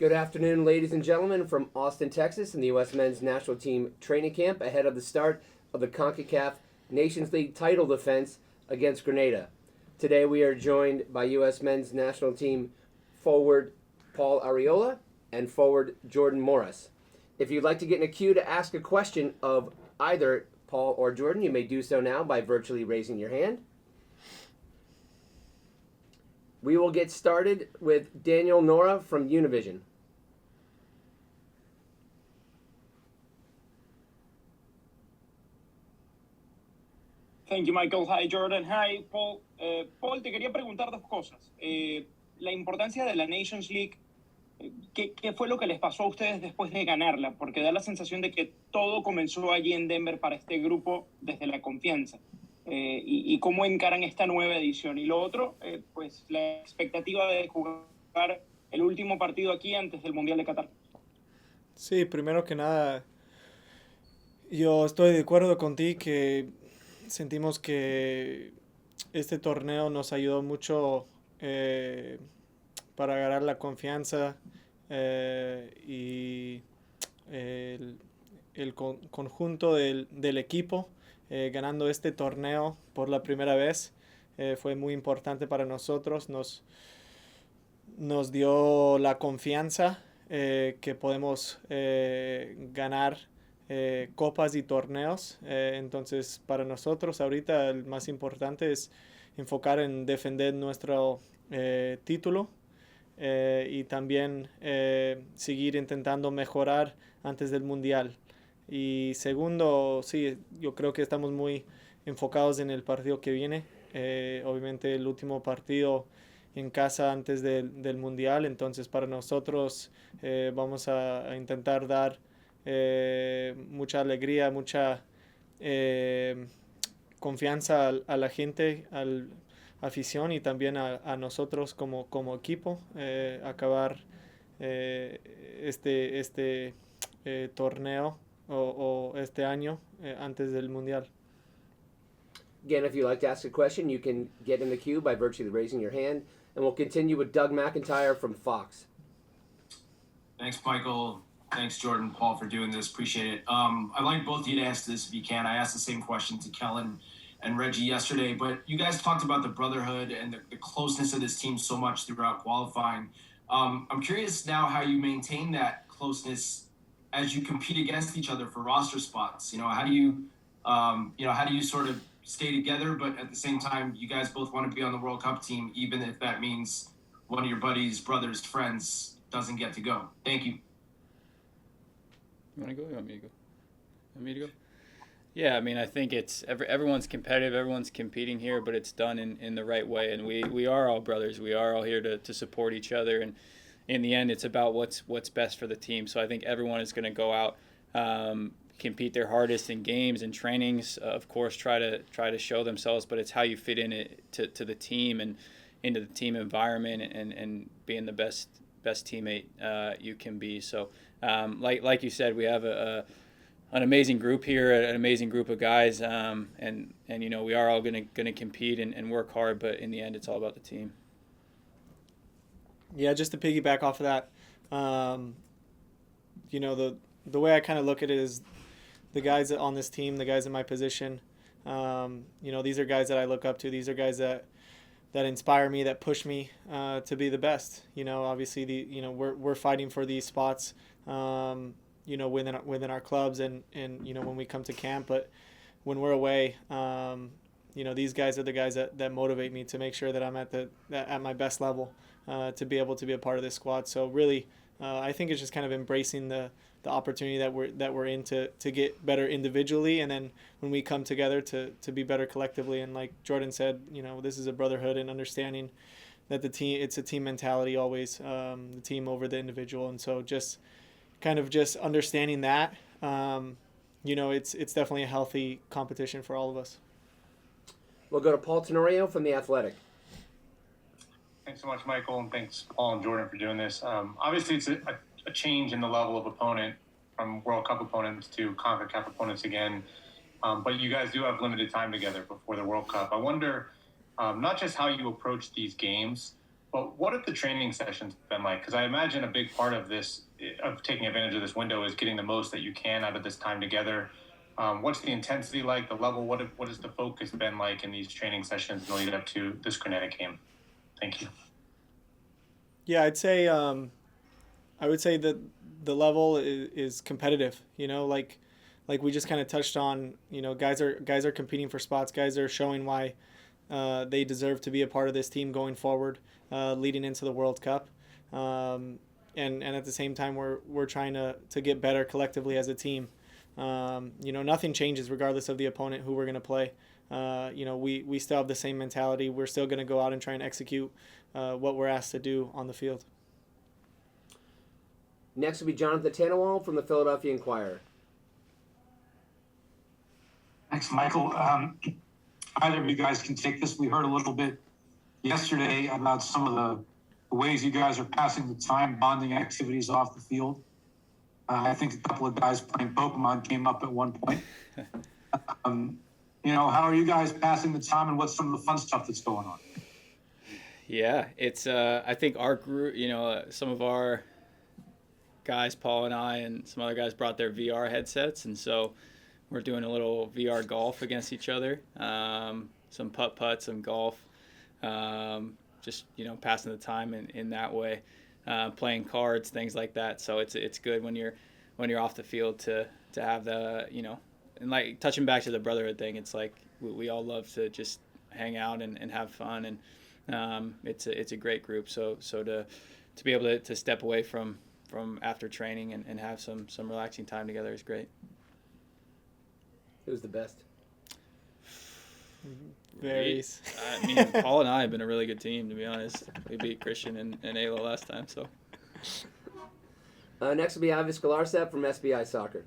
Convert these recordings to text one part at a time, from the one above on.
Good afternoon, ladies and gentlemen, from Austin, Texas, in the U.S. Men's National Team training camp ahead of the start of the CONCACAF Nations League title defense against Grenada. Today we are joined by U.S. Men's National Team forward Paul Arriola and forward Jordan Morris. If you'd like to get in a queue to ask a question of either Paul or Jordan, you may do so now by virtually raising your hand. We will get started with Daniel Nora from Univision. Thank you, Michael. Hi, Jordan. Hi, Paul. Paul, te quería preguntar dos cosas. La importancia de la Nations League, ¿qué fue lo que les pasó a ustedes después de ganarla? Porque da la sensación de que todo comenzó allí en Denver para este grupo desde la confianza. Y cómo encaran esta nueva edición. Y lo otro, pues la expectativa de jugar el último partido aquí antes del Mundial de Qatar. Sí, primero que nada, yo estoy de acuerdo contigo que sentimos que este torneo nos ayudó mucho para agarrar la confianza y el conjunto del equipo ganando este torneo por la primera vez fue muy importante para nosotros, nos dio la confianza que podemos ganar copas y torneos. Entonces para nosotros ahorita el más importante es enfocar en defender nuestro título y también seguir intentando mejorar antes del mundial. Y segundo, sí, yo creo que estamos muy enfocados en el partido que viene. Obviamente el último partido en casa antes del mundial, entonces para nosotros vamos a intentar dar mucha alegría, mucha confianza a la gente, a la afición y también a nosotros como equipo, acabar este torneo o este año antes del mundial. Again, if you'd like to ask a question, you can get in the queue by virtually raising your hand. And we'll continue with Doug McIntyre from Fox. Thanks, Michael. Thanks, Jordan, Paul, for doing this. Appreciate it. I'd like both of you to ask this if you can. I asked the same question to Kellen and Reggie yesterday, but you guys talked about the brotherhood and the closeness of this team so much throughout qualifying. I'm curious now how you maintain that closeness as you compete against each other for roster spots. How do you sort of stay together, but at the same time, you guys both want to be on the World Cup team, even if that means one of your buddies, brothers, friends doesn't get to go. Thank you. You want to go? You want me to go? Want me to go? Yeah, I mean, I think it's everyone's competitive, everyone's competing here, but it's done in the right way, and we are all brothers. We are all here to support each other, and in the end, it's about what's best for the team. So I think everyone is going to go out, compete their hardest in games and trainings. Of course, try to show themselves, but it's how you fit in it to the team and into the team environment and being the best teammate you can be. So, like you said, we have an amazing group here, an amazing group of guys, and we are all gonna compete and work hard. But in the end, it's all about the team. Yeah, just to piggyback off of that, the way I kind of look at it is the guys on this team, the guys in my position. These are guys that I look up to. These are guys that inspire me, that push me to be the best. Obviously we're fighting for these spots. Within our clubs and when we come to camp, but when we're away, these guys are the guys that motivate me to make sure that I'm at my best level to be able to be a part of this squad. So really, I think it's just kind of embracing the opportunity that we're in to get better individually, and then when we come together to be better collectively. And like Jordan said, this is a brotherhood and understanding that it's a team mentality always, the team over the individual. And so just understanding that, it's definitely a healthy competition for all of us. We'll go to Paul Tenorio from The Athletic. Thanks so much, Michael, and thanks, Paul and Jordan, for doing this. Obviously, it's a change in the level of opponent from World Cup opponents to CONCACAF opponents again. But you guys do have limited time together before the World Cup. I wonder not just how you approach these games, But what have the training sessions been like? Because I imagine a big part of this, of taking advantage of this window, is getting the most that you can out of this time together. What's the intensity like, the level? What has the focus been like in these training sessions in the lead up to this Grenada game? Thank you. Yeah, I would say that the level is competitive. Like we just kind of touched on. Guys are competing for spots. Guys are showing why they deserve to be a part of this team going forward, leading into the World Cup. And at the same time, we're trying to get better collectively as a team. Nothing changes regardless of the opponent who we're going to play. We still have the same mentality. We're still going to go out and try and execute what we're asked to do on the field. Next will be Jonathan Tenorio from the Philadelphia Inquirer. Thanks, Michael. Either of you guys can take this. We heard a little bit yesterday about some of the ways you guys are passing the time, bonding activities off the field. I think a couple of guys playing Pokemon came up at one point. How are you guys passing the time, and what's some of the fun stuff that's going on? Yeah, it's I think our group, some of our guys, Paul and I, and some other guys brought their VR headsets, and so we're doing a little VR golf against each other, some putt, some golf, just passing the time in that way, playing cards, things like that. So it's good when you're off the field to have the and like touching back to the brotherhood thing. It's like we all love to just hang out and have fun, and it's a great group. So to be able to step away from after training and have some relaxing time together is great. It was the best. Varies. I mean, Paul and I have been a really good team, to be honest. We beat Christian and Ayla last time, so. Next will be Ivis Galarcep from SBI Soccer.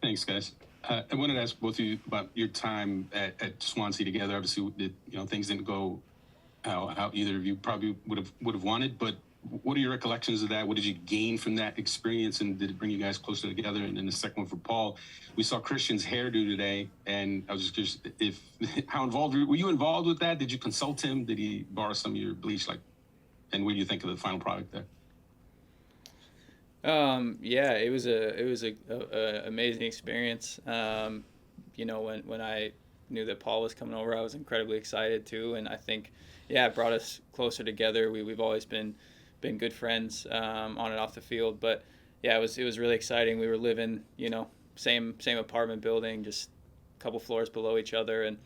Thanks, guys. I wanted to ask both of you about your time at Swansea together. Obviously, things didn't go how either of you probably would have wanted, but what are your recollections of that? What did you gain from that experience, and did it bring you guys closer together? And then the second one for Paul, we saw Christian's hairdo today, and I was just curious how involved were you involved with that? Did you consult him? Did he borrow some of your bleach? And what do you think of the final product there? Yeah, it was a amazing experience. When I knew that Paul was coming over, I was incredibly excited too, and I think it brought us closer together. We've always been good friends on and off the field, but it was really exciting. We were living same apartment building, just a couple floors below each other, and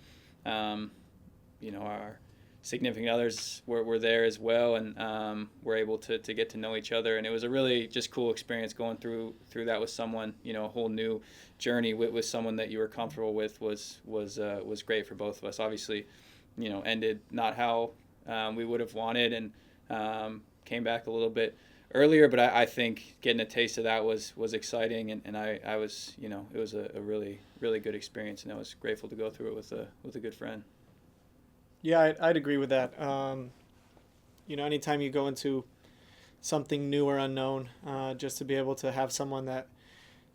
our significant others were there as well, and were able to get to know each other, and it was a really just cool experience going through that with someone. A whole new journey with someone that you were comfortable with was great for both of us. Obviously, ended not how we would have wanted, and came back a little bit earlier, but I think getting a taste of that was exciting, and I was it was a really, really good experience, and I was grateful to go through it with a good friend. Yeah, I'd agree with that. Anytime you go into something new or unknown, just to be able to have someone that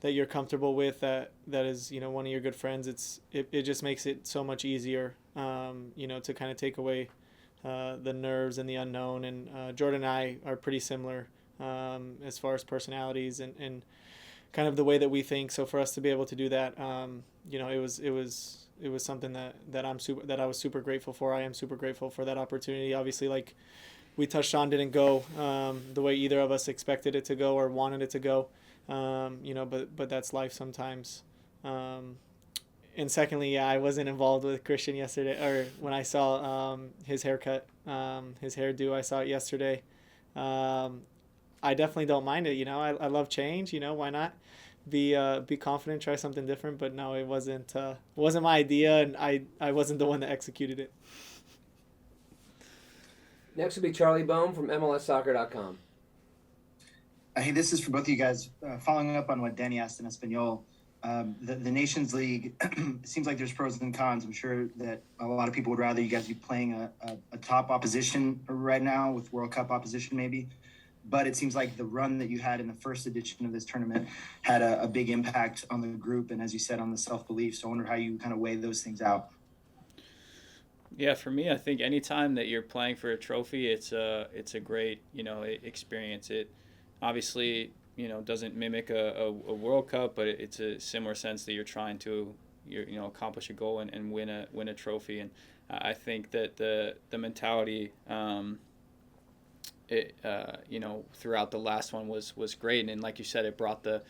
you're comfortable with, that is one of your good friends, it just makes it so much easier, to kind of take away the nerves and the unknown. And Jordan and I are pretty similar as far as personalities and kind of the way that we think. So for us to be able to do that, it was something that I was super grateful for. I am super grateful for that opportunity. Obviously, like we touched on, didn't go the way either of us expected it to go or wanted it to go. But that's life sometimes. And secondly, I wasn't involved with Christian yesterday, or when I saw his haircut, his hairdo. I saw it yesterday. I definitely don't mind it. I love change. Why not? Be confident, try something different. But no, it wasn't my idea, and I wasn't the one that executed it. Next will be Charlie Boehm from MLSsoccer.com. Hey, this is for both of you guys. Following up on what Danny asked in Espanol, the Nations League, it seems like there's pros and cons. I'm sure that a lot of people would rather you guys be playing a top opposition right now with World Cup opposition maybe. But it seems like the run that you had in the first edition of this tournament had a big impact on the group and, as you said, on the self-belief. So I wonder how you kind of weigh those things out. Yeah, for me, I think anytime that you're playing for a trophy, it's a great experience. It obviously doesn't mimic a World Cup, but it's a similar sense that you're trying to accomplish a goal and win a trophy. And I think that the mentality throughout the last one was great, and like you said, it brought the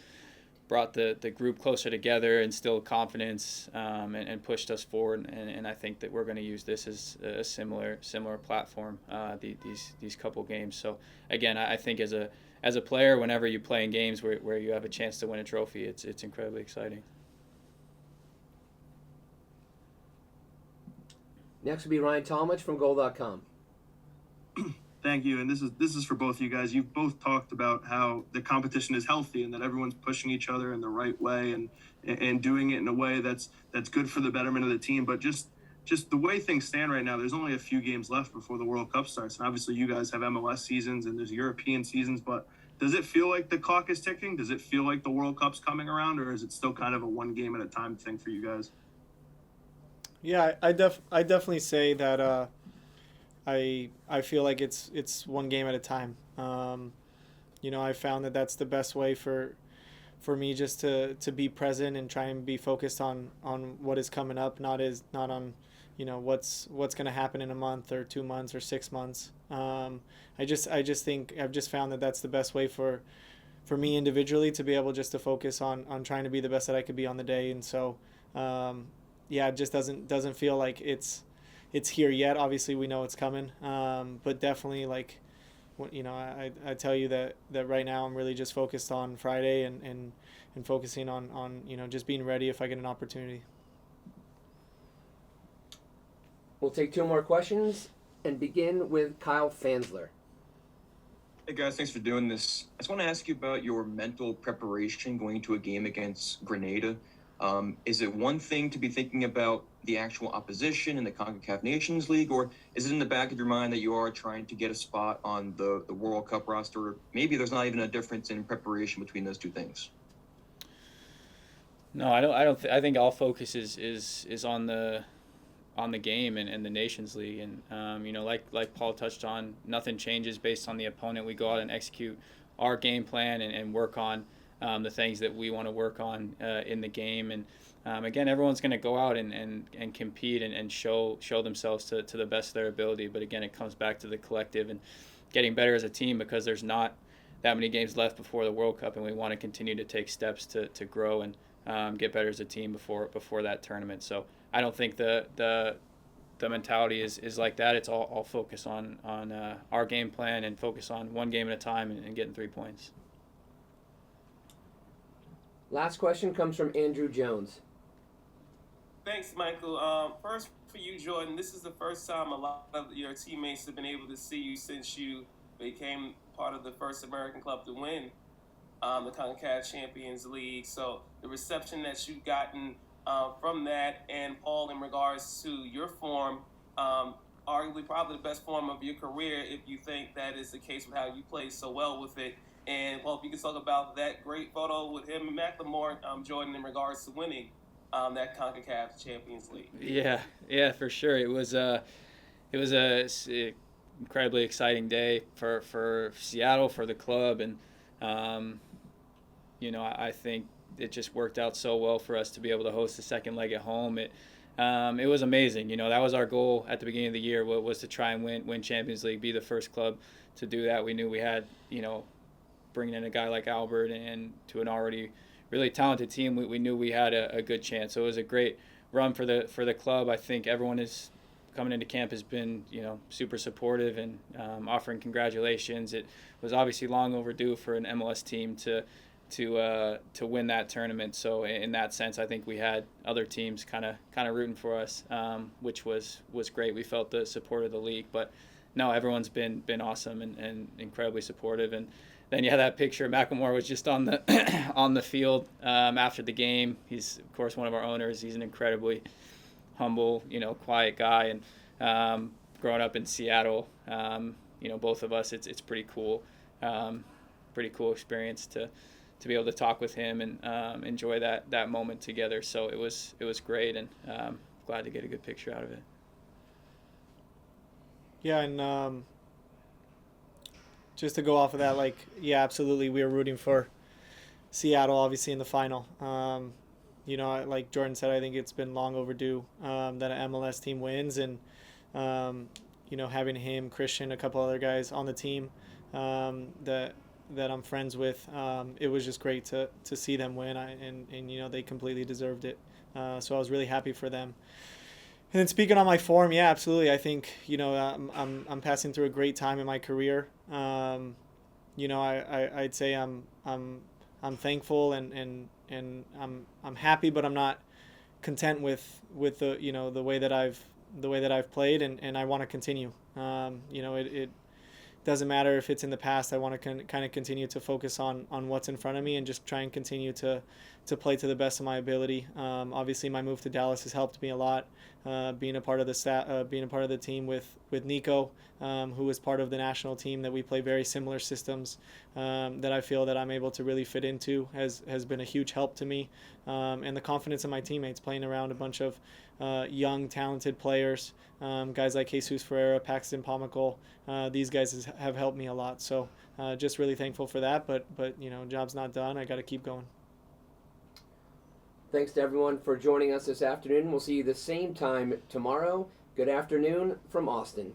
group closer together, instilled confidence, and pushed us forward. And I think that we're going to use this as a similar platform, these couple games. So again, I think as a player, whenever you play in games where you have a chance to win a trophy, it's incredibly exciting. Next will be Ryan Talmadge from Goal.com. Thank you, and this is for both of you guys. You've both talked about how the competition is healthy and that everyone's pushing each other in the right way and doing it in a way that's good for the betterment of the team. But just the way things stand right now, there's only a few games left before the World Cup starts, and obviously you guys have MLS seasons and there's European seasons. But does it feel like the clock is ticking? Does it feel like the World Cup's coming around, or is it still kind of a one game at a time thing for you guys? Yeah, I definitely say that. I feel like it's one game at a time. I found that that's the best way for me, just to be present and try and be focused on what is coming up, not on what's going to happen in a month or 2 months or 6 months. I just think I've just found that that's the best way for me individually to be able just to focus on trying to be the best that I could be on the day. And so it just doesn't feel like it's here yet. Obviously we know it's coming, but definitely I tell you that right now I'm really just focused on Friday and focusing on just being ready if I get an opportunity. We'll take 2 more questions and begin with Kyle Fansler. Hey guys, thanks for doing this. I just want to ask you about your mental preparation going into a game against Grenada. Is it one thing to be thinking about the actual opposition in the CONCACAF Nations League, or is it in the back of your mind that you are trying to get a spot on the World Cup roster? Maybe there's not even a difference in preparation between those two things. No, I don't. I think all focus is on the game and the Nations League, and like Paul touched on, nothing changes based on the opponent. We go out and execute our game plan and work on the things that we want to work on in the game. And again, everyone's going to go out and compete and show themselves to the best of their ability. But again, it comes back to the collective and getting better as a team, because there's not that many games left before the World Cup, and we want to continue to take steps to grow and get better as a team before that tournament. So I don't think the mentality is like that. It's all focus on our game plan and focus on one game at a time and getting 3 points. Last question comes from Andrew Jones. Thanks, Michael. First for you, Jordan, this is the first time a lot of your teammates have been able to see you since you became part of the first American club to win the CONCACAF Champions League. So the reception that you've gotten from that, and Paul, in regards to your form, arguably probably the best form of your career, if you think that is the case with how you played so well with it. And Paul, if you could talk about that great photo with him and Macklemore, Jordan, in regards to winning that CONCACAF Champions League. Yeah, for sure. It was a incredibly exciting day for Seattle, for the club, and I think it just worked out so well for us to be able to host the second leg at home. It was amazing. That was our goal at the beginning of the year, was to try and win Champions League, be the first club to do that. We knew we had, bringing in a guy like Albert and to an already really talented team, we knew we had a good chance. So it was a great run for the club. I think everyone is coming into camp has been super supportive and offering congratulations. It was obviously long overdue for an MLS team to win that tournament. So in that sense, I think we had other teams kind of rooting for us, which was great. We felt the support of the league, but no, everyone's been awesome and incredibly supportive. And then that picture, Macklemore was just on the field after the game. He's of course one of our owners. He's an incredibly humble, quiet guy, and growing up in Seattle, both of us, it's pretty cool experience to be able to talk with him and enjoy that moment together. So it was great, and glad to get a good picture out of it. Yeah, and just to go off of that, like, yeah, absolutely, we were rooting for Seattle, obviously, in the final. You know, like Jordan said, I think it's been long overdue that an MLS team wins, and you know, having him, Christian, a couple other guys on the team that I'm friends with, it was just great to see them win, and you know, they completely deserved it. So I was really happy for them. And then speaking on my form, yeah, absolutely. I think, you know, I'm passing through a great time in my career. You know, I'd say I'm thankful and I'm happy, but I'm not content with the, you know, the way that I've played, and I want to continue. You know, it doesn't matter if it's in the past. I want to kind of continue to focus on what's in front of me and just try and continue to play to the best of my ability. Obviously, my move to Dallas has helped me a lot. Being a part of the team with Nico, who was part of the national team, that we play very similar systems, that I feel that I'm able to really fit into, has been a huge help to me. And the confidence in my teammates, playing around a bunch of young, talented players, guys like Jesus Ferreira, Paxton Pomykal, these guys have helped me a lot. So just really thankful for that. But you know, job's not done. I got to keep going. Thanks to everyone for joining us this afternoon. We'll see you the same time tomorrow. Good afternoon from Austin.